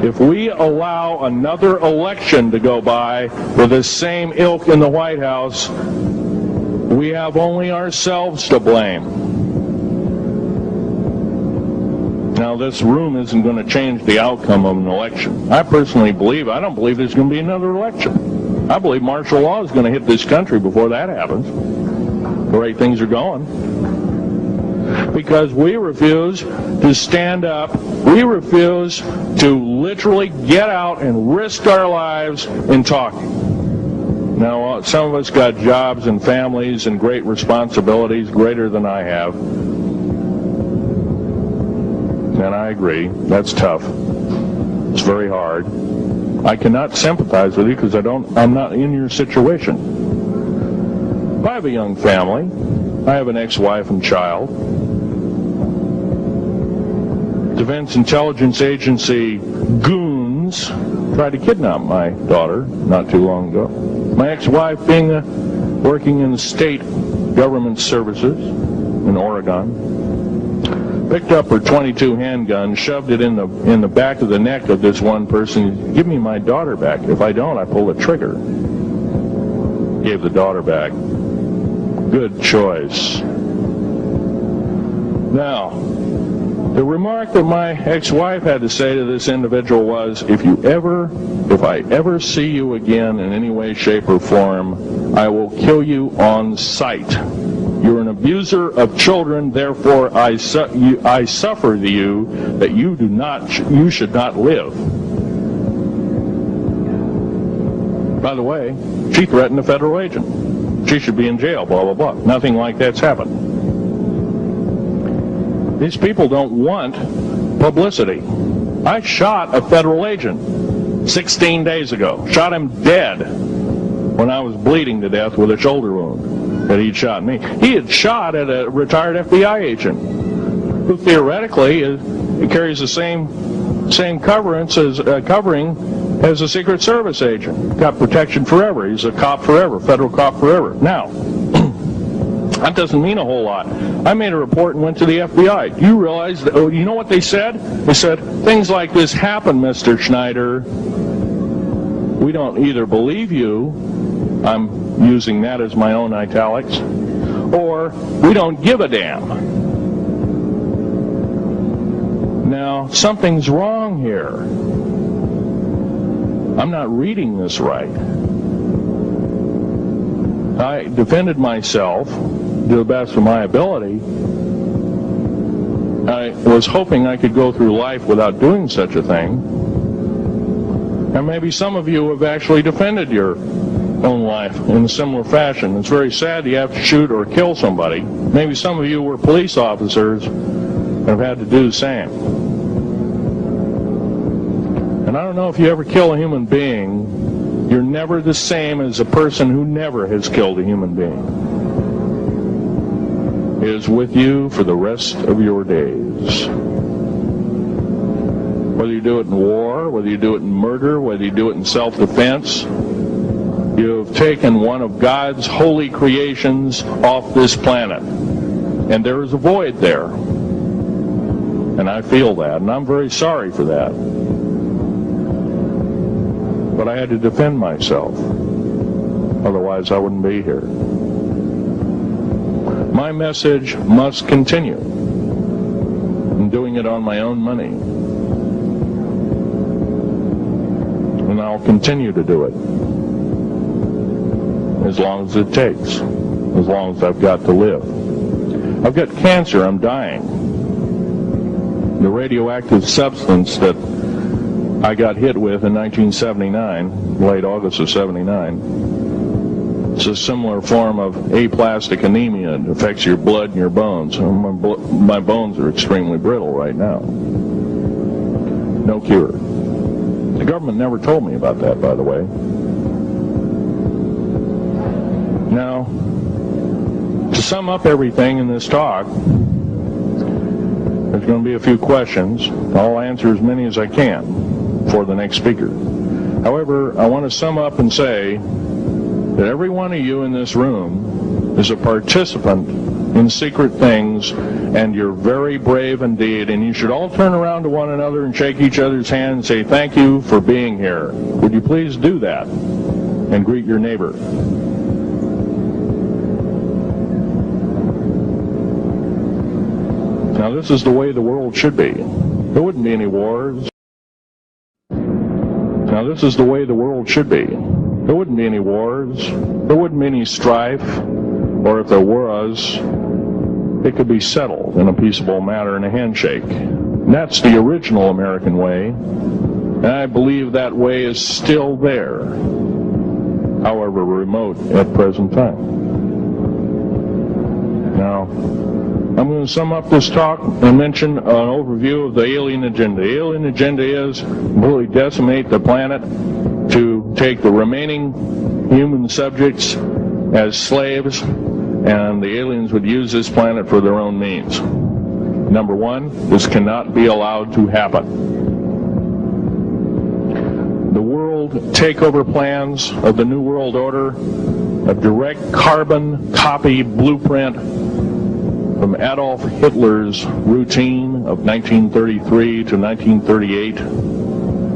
If we allow another election to go by with the same ilk in the White House, we have only ourselves to blame. Now, this room isn't going to change the outcome of an election. I personally believe, I don't believe there's going to be another election. I believe martial law is going to hit this country before that happens. The way things are going. Because we refuse to stand up. We refuse to literally get out and risk our lives in talking. Now, some of us got jobs and families and great responsibilities, greater than I have. And I agree, that's tough. It's very hard. I cannot sympathize with you because I'm not in your situation. I have a young family. I have an ex-wife and child. Defense Intelligence Agency goons tried to kidnap my daughter not too long ago. My ex-wife working in state government services in Oregon. Picked up her .22 handgun, shoved it in the back of the neck of this one person. Give me my daughter back. If I don't, I pull the trigger. Gave the daughter back. Good choice. Now, the remark that my ex-wife had to say to this individual was, if I ever see you again in any way, shape, or form, I will kill you on sight. You're an abuser of children, therefore I suffer to you that you should not live. By the way, she threatened a federal agent. She should be in jail, blah, blah, blah. Nothing like that's happened. These people don't want publicity. I shot a federal agent 16 days ago. Shot him dead when I was bleeding to death with a shoulder wound that he'd shot me. He had shot at a retired FBI agent who theoretically carries the same covering as a Secret Service agent. Got protection forever. He's a cop forever, federal cop forever. Now, that doesn't mean a whole lot. I made a report and went to the FBI. Do you realize that, you know what they said? They said, things like this happen, Mr. Schneider. We don't either believe you, I'm using that as my own italics, or we don't give a damn. Now, something's wrong here. I'm not reading this right. I defended myself to the best of my ability. I was hoping I could go through life without doing such a thing. And maybe some of you have actually defended your own life in a similar fashion. It's very sad you have to shoot or kill somebody. Maybe some of you were police officers and have had to do the same. And I don't know if you ever kill a human being, you're never the same as a person who never has killed a human being. It is with you for the rest of your days. Whether you do it in war, whether you do it in murder, whether you do it in self-defense, you have taken one of God's holy creations off this planet. And there is a void there. And I feel that, and I'm very sorry for that. But I had to defend myself. Otherwise, I wouldn't be here. My message must continue. I'm doing it on my own money. And I'll continue to do it. As long as it takes. As long as I've got to live. I've got cancer. I'm dying. The radioactive substance that I got hit with in 1979, late August of 79, it's a similar form of aplastic anemia. It affects your blood and your bones. My bones are extremely brittle right now. No cure. The government never told me about that, by the way. Now, to sum up everything in this talk, there's going to be a few questions. I'll answer as many as I can for the next speaker. However, I want to sum up and say that every one of you in this room is a participant in secret things, and you're very brave indeed, and you should all turn around to one another and shake each other's hand and say, thank you for being here. Would you please do that and greet your neighbor? Now, this is the way the world should be. There wouldn't be any wars. Now, this is the way the world should be. There wouldn't be any wars. There wouldn't be any strife. Or if there was, it could be settled in a peaceable manner in a handshake. And that's the original American way. And I believe that way is still there, however remote at present time. Now, I'm going to sum up this talk and mention an overview of the alien agenda. The alien agenda is really decimate the planet to take the remaining human subjects as slaves, and the aliens would use this planet for their own means. Number one, this cannot be allowed to happen. The world takeover plans of the New World Order, a direct carbon copy blueprint from Adolf Hitler's routine of 1933 to 1938,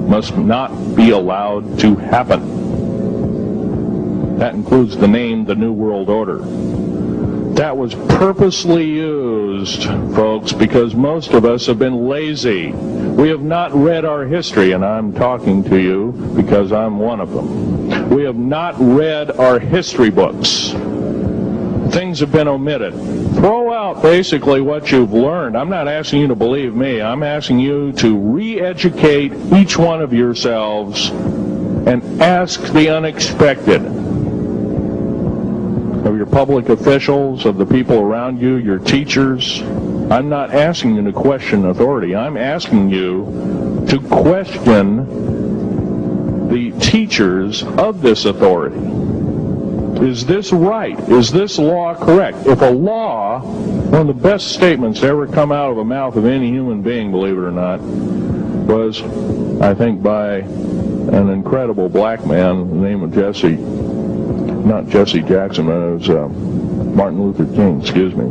must not be allowed to happen. That includes the name, the New World Order. That was purposely used, folks, because most of us have been lazy. We have not read our history, and I'm talking to you because I'm one of them. We have not read our history books. Things have been omitted. Throw out basically what you've learned. I'm not asking you to believe me. I'm asking you to re-educate each one of yourselves and ask the unexpected of your public officials, of the people around you, your teachers. I'm not asking you to question authority. I'm asking you to question the teachers of this authority. Is this right? Is this law correct? If a law, one of the best statements to ever come out of the mouth of any human being, believe it or not, was, I think, by an incredible black man, the name of not Jesse Jackson, but it was Martin Luther King, excuse me,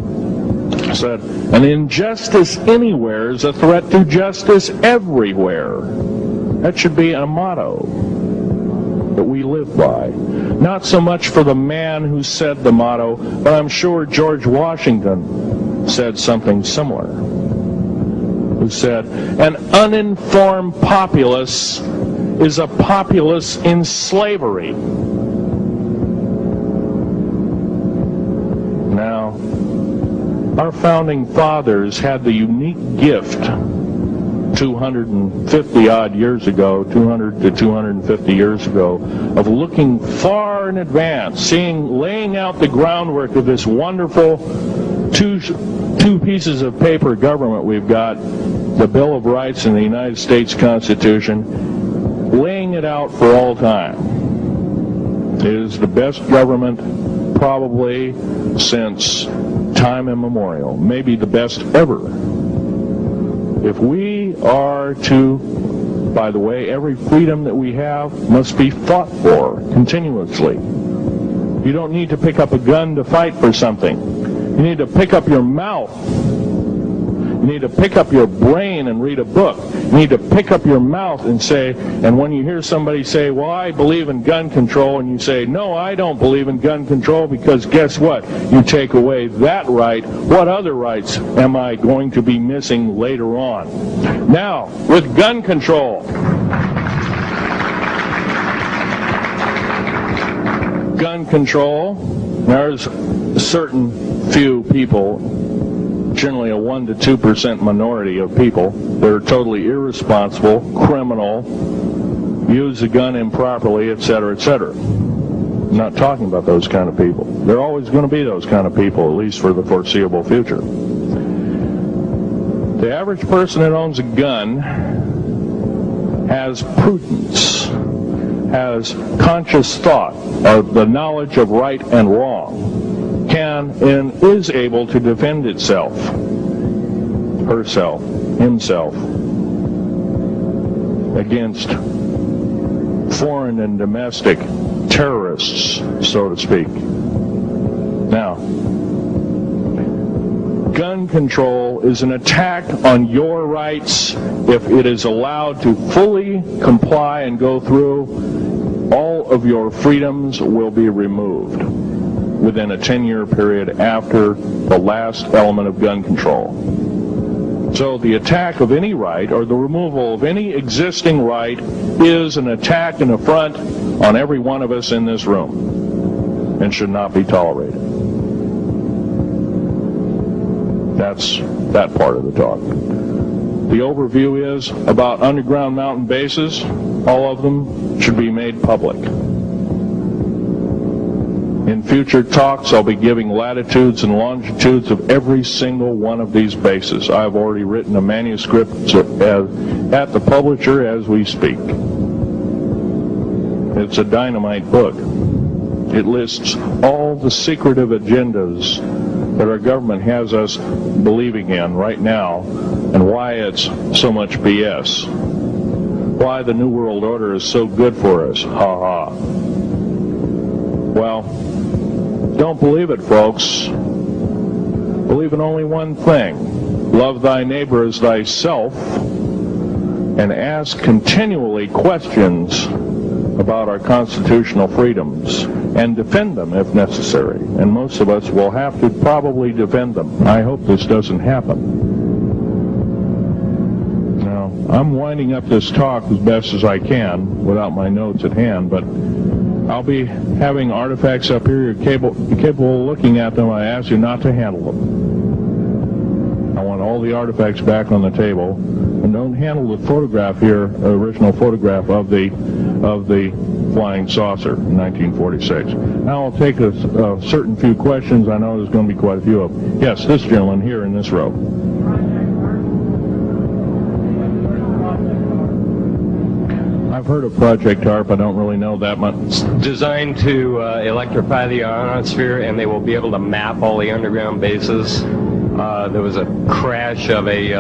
said, an injustice anywhere is a threat to justice everywhere. That should be a motto that we live by. Not so much for the man who said the motto, but I'm sure George Washington said something similar. Who said, an uninformed populace is a populace in slavery. Now, our founding fathers had the unique gift 250 odd years ago, 200 to 250 years ago, of looking far in advance, laying out the groundwork of this wonderful two pieces of paper government we've got, the Bill of Rights and the United States Constitution, laying it out for all time. It is the best government probably since time immemorial, maybe the best ever. If we are to, by the way, every freedom that we have must be fought for continuously. You don't need to pick up a gun to fight for something. You need to pick up your mouth. You need to pick up your brain and read a book. You need to pick up your mouth and say, and when you hear somebody say, well, I believe in gun control, and you say, no, I don't believe in gun control, because guess what? You take away that right. What other rights am I going to be missing later on? Now, with gun control. Gun control, there's a certain few people, generally a 1 to 2% minority of people, that are totally irresponsible, criminal, use the gun improperly, etc., etc. I'm not talking about those kind of people. There are always going to be those kind of people, at least for the foreseeable future. The average person that owns a gun has prudence, has conscious thought of the knowledge of right and wrong, can and is able to defend itself, herself, himself, against foreign and domestic terrorists, so to speak. Now, gun control is an attack on your rights. If it is allowed to fully comply and go through, all of your freedoms will be removed within a 10-year period after the last element of gun control. So the attack of any right or the removal of any existing right is an attack and affront on every one of us in this room and should not be tolerated. That's that part of the talk. The overview is about underground mountain bases. All of them should be made public. In future talks, I'll be giving latitudes and longitudes of every single one of these bases. I've already written a manuscript at the publisher as we speak. It's a dynamite book. It lists all the secretive agendas that our government has us believing in right now and why it's so much BS. Why the New World Order is so good for us. Ha ha. Well, don't believe it, folks. Believe in only one thing. Love thy neighbor as thyself, and ask continually questions about our constitutional freedoms and defend them if necessary. And most of us will have to probably defend them. I hope this doesn't happen. Now, I'm winding up this talk as best as I can without my notes at hand, but I'll be having artifacts up here. You're capable of looking at them. I ask you not to handle them. I want all the artifacts back on the table. And don't handle the photograph here, the original photograph of the flying saucer in 1946. Now I'll take a certain few questions. I know there's going to be quite a few of them. Yes, this gentleman here in this row. I've heard of Project HAARP. I don't really know that much. It's designed to electrify the ionosphere, and they will be able to map all the underground bases. There was a crash of a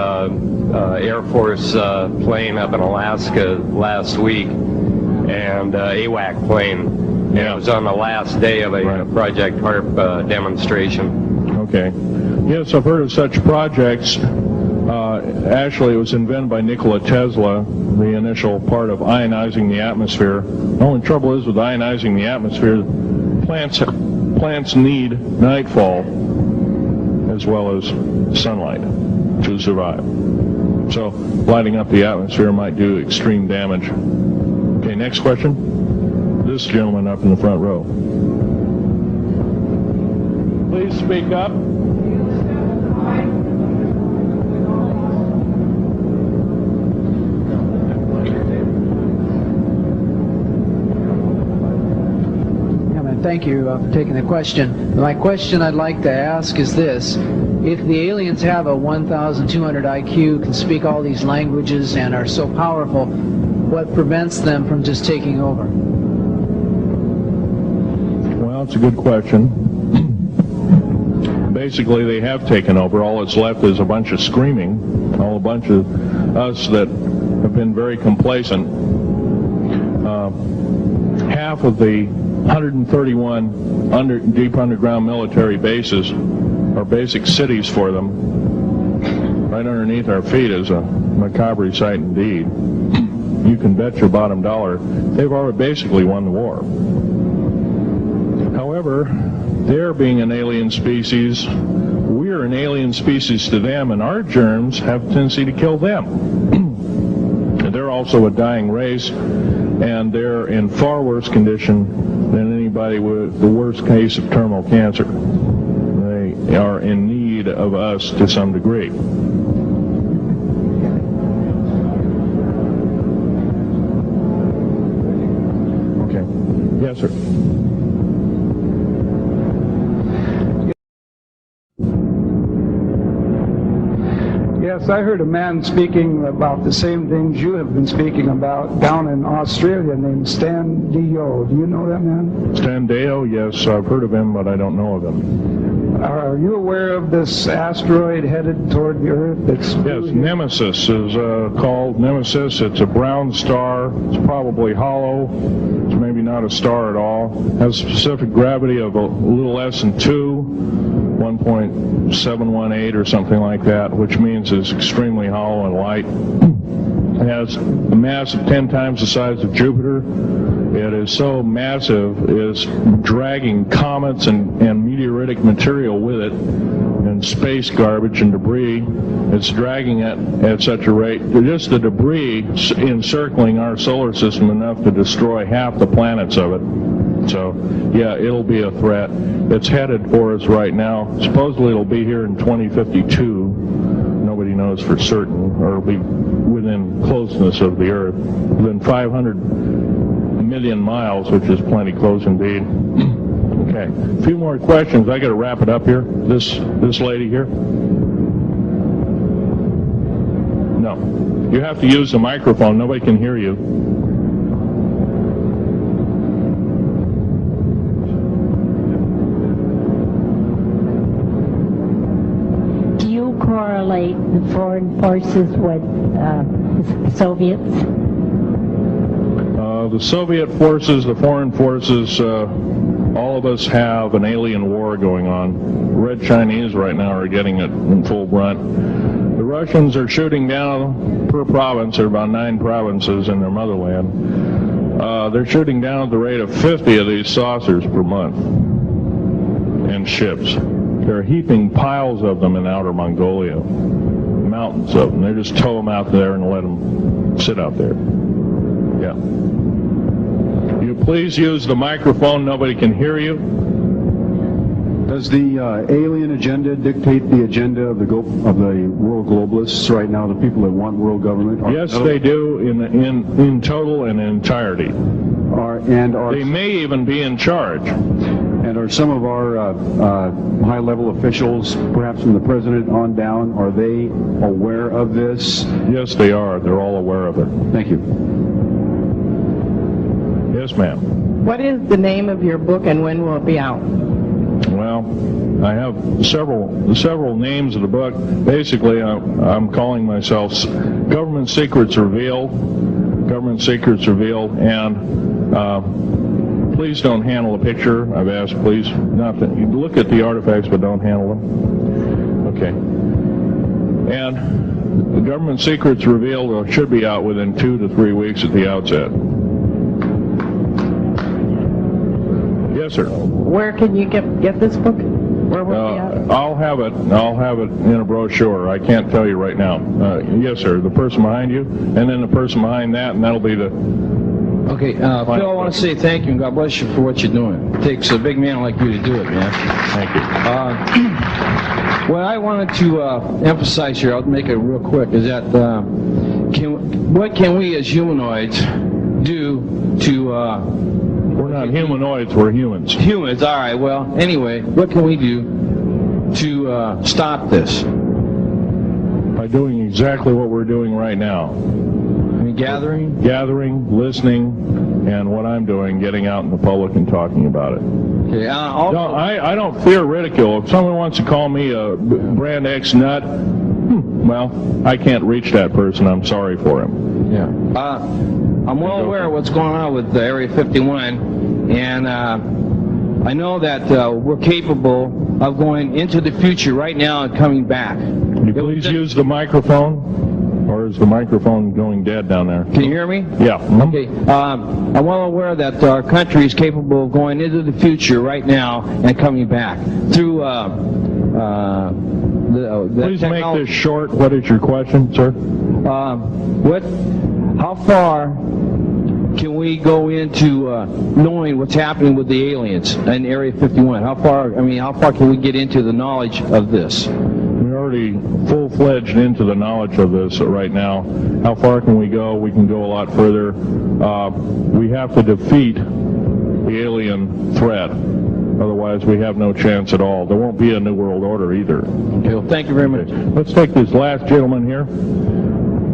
Air Force plane up in Alaska last week, and AWAC plane. Yeah. It was on the last day of a Project HAARP demonstration. Okay. Yes, I've heard of such projects. Actually, it was invented by Nikola Tesla, the initial part of ionizing the atmosphere. The only trouble is with ionizing the atmosphere, plants need nightfall as well as sunlight to survive. So lighting up the atmosphere might do extreme damage. Okay, next question. This gentleman up in the front row. Please speak up. Thank you for taking the question. My question I'd like to ask is this. If the aliens have a 1,200 IQ, can speak all these languages, and are so powerful, what prevents them from just taking over? Well, it's a good question. Basically, they have taken over. All that's left is a bunch of screaming, a bunch of us that have been very complacent. Half of the 131 deep underground military bases are basic cities for them. Right underneath our feet is a macabre sight indeed. You can bet your bottom dollar they've already basically won the war. However, they're being an alien species, we're an alien species to them, and our germs have a tendency to kill them. They're also a dying race, and they're in far worse condition than anybody with the worst case of terminal cancer. They are in need of us to some degree. Okay. Yes, sir. Yes, I heard a man speaking about the same things you have been speaking about down in Australia named Stan Deyo. Do you know that man? Stan Deyo, yes, I've heard of him, but I don't know of him. Are you aware of this asteroid headed toward the Earth? Yes, Nemesis is called Nemesis. It's a brown star. It's probably hollow. It's maybe not a star at all. Has a specific gravity of a little less than 2, 1.718 or something like that, which means it's extremely hollow and light. It has a mass of 10 times the size of Jupiter. It is so massive, it's dragging comets and meteoritic material with it, and space garbage and debris. It's dragging it at such a rate. Just the debris encircling our solar system enough to destroy half the planets of it. So, yeah, it'll be a threat. It's headed for us right now. Supposedly it'll be here in 2052. Nobody knows for certain, or it'll be within closeness of the Earth, within 500 million miles, which is plenty close indeed. Okay, a few more questions. I got to wrap it up here. This lady here. No, you have to use the microphone. Nobody can hear you. Do you correlate the foreign forces with the Soviets? The Soviet forces, the foreign forces, all of us have an alien war going on. The Red Chinese right now are getting it in full brunt. The Russians are shooting down per province. There are about 9 provinces in their motherland. They're shooting down at the rate of 50 of these saucers per month and ships. They're heaping piles of them in outer Mongolia. Mountains of them. They just tow them out there and let them sit out there. Yeah. You please use the microphone. Nobody can hear you. Does the alien agenda dictate the agenda of the world globalists right now, the people that want world government? Yes, they do in total and entirety. They may even be in charge. And are some of our high-level officials, perhaps from the president on down, are they aware of this? Yes, they are. They're all aware of it. Thank you. Yes, ma'am. What is the name of your book and when will it be out? Well, I have several names of the book. Basically, I'm calling myself Government Secrets Revealed. Government Secrets Revealed, and please don't handle a picture. I've asked, please, not to look at the artifacts, but don't handle them. Okay. And the Government Secrets Revealed should be out within 2 to 3 weeks at the outset. Yes, sir. Where can you get this book? Where will it be out? I'll have it in a brochure. I can't tell you right now. Yes, sir. The person behind you, and then the person behind that, and that'll be the... Okay, Phil, I want to say thank you and God bless you for what you're doing. It takes a big man like you to do it, man. Thank you. What I wanted to emphasize here, I'll make it real quick, is that what can we as humanoids do to... We're not humanoids, we're humans. Humans, all right. Well, anyway, what can we do to stop this? By doing exactly what we're doing right now. Gathering, listening, and what I'm doing, getting out in the public and talking about it. Okay, No, I don't fear ridicule. If someone wants to call me a brand X nut, well, I can't reach that person. I'm sorry for him. Yeah. I'm well aware of what's going on with Area 51, and I know that we're capable of going into the future right now and coming back. Can you please use the microphone? Or is the microphone going dead down there? Can you hear me? Yeah. Okay. I'm well aware that our country is capable of going into the future right now and coming back through Please make this short. What is your question, sir? How far can we go into knowing what's happening with the aliens in Area 51? How far can we get into the knowledge of this? We're already full-fledged into the knowledge of this right now. How far can we go? We can go a lot further. We have to defeat the alien threat. Otherwise, we have no chance at all. There won't be a New World Order either. Okay, well, thank you very much. Let's take this last gentleman here.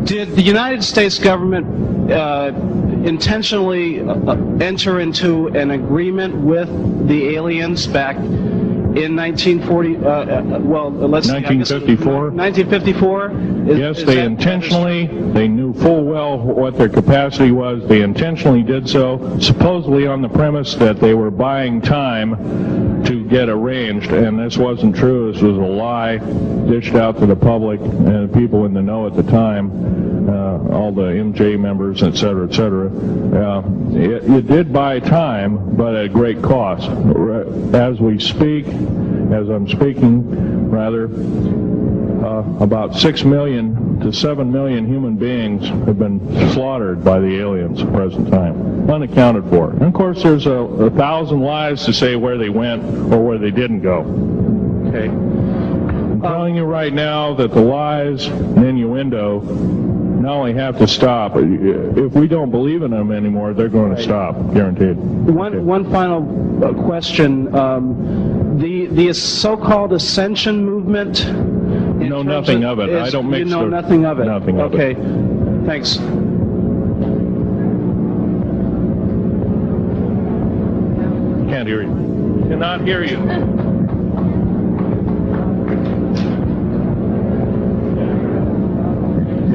Did the United States government intentionally enter into an agreement with the aliens back in 1940, let's see, I guess it was 1954? 1954? Yes, they intentionally, they knew full well what their capacity was. They intentionally did so, supposedly on the premise that they were buying time to get arranged, and this wasn't true. This was a lie dished out to the public and people in the know at the time, all the MJ members, et cetera, et cetera. It did buy time, but at great cost. As we speak, as I'm speaking, rather, about 6 million to 7 million human beings have been slaughtered by the aliens at the present time, unaccounted for. And of course, there's 1,000 lies to say where they went or where they didn't go. Okay. I'm telling you right now that the lies and innuendo not only have to stop, if we don't believe in them anymore, they're going to stop, guaranteed. One final question. The so-called ascension movement. Know nothing of it. I don't mix. You know nothing of it. Nothing of it. Okay. Thanks. Can't hear you. Cannot hear you.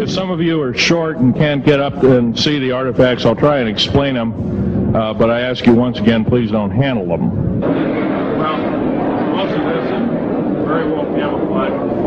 If some of you are short and can't get up and see the artifacts, I'll try and explain them. But I ask you once again, please don't handle them. Well, most of this is very well camouflaged.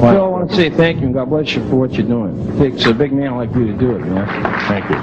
Phil, I want to say thank you and God bless you for what you're doing. It takes a big man like you to do it, man. Thank you.